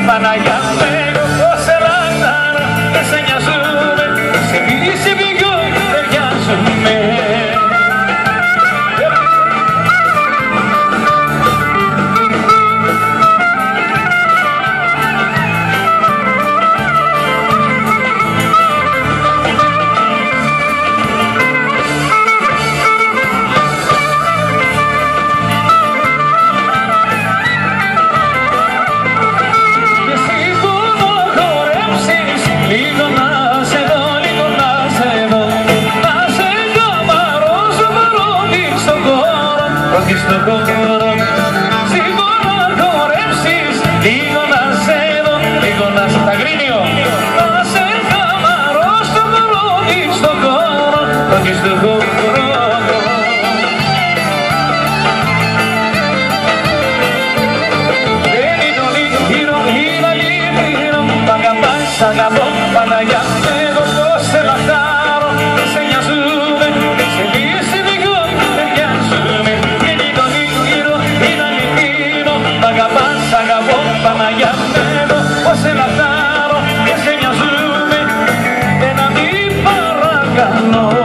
Παναγιά μου, εγώ πως ελάχταρα, δεν σε νοιάζουμε, σε πίση πηγιό ταιριάζουμε. Όχι στον χώρο, σίγουρα να χορέψεις, λίγο να σε δω, λίγο να σε ταγρίνιο, να σε χαμαρώ στον χώρο, όχι στον χώρο, όχι στον χώρο. Δεν είναι λίγο γύρω, γύρω, γύρω, μ' αγαπάς, αγαπώ, Παναγιά, εγώ πως σε λαχτάρω, δεν σε νοιάζουμε, σε λύση δικό, ταιριάζουμε. Αγαπώ, Παναγιά μου, εγώ πως σε λαχτάρω και σε νοιάζουμε, δεν να μην παρακαλώ.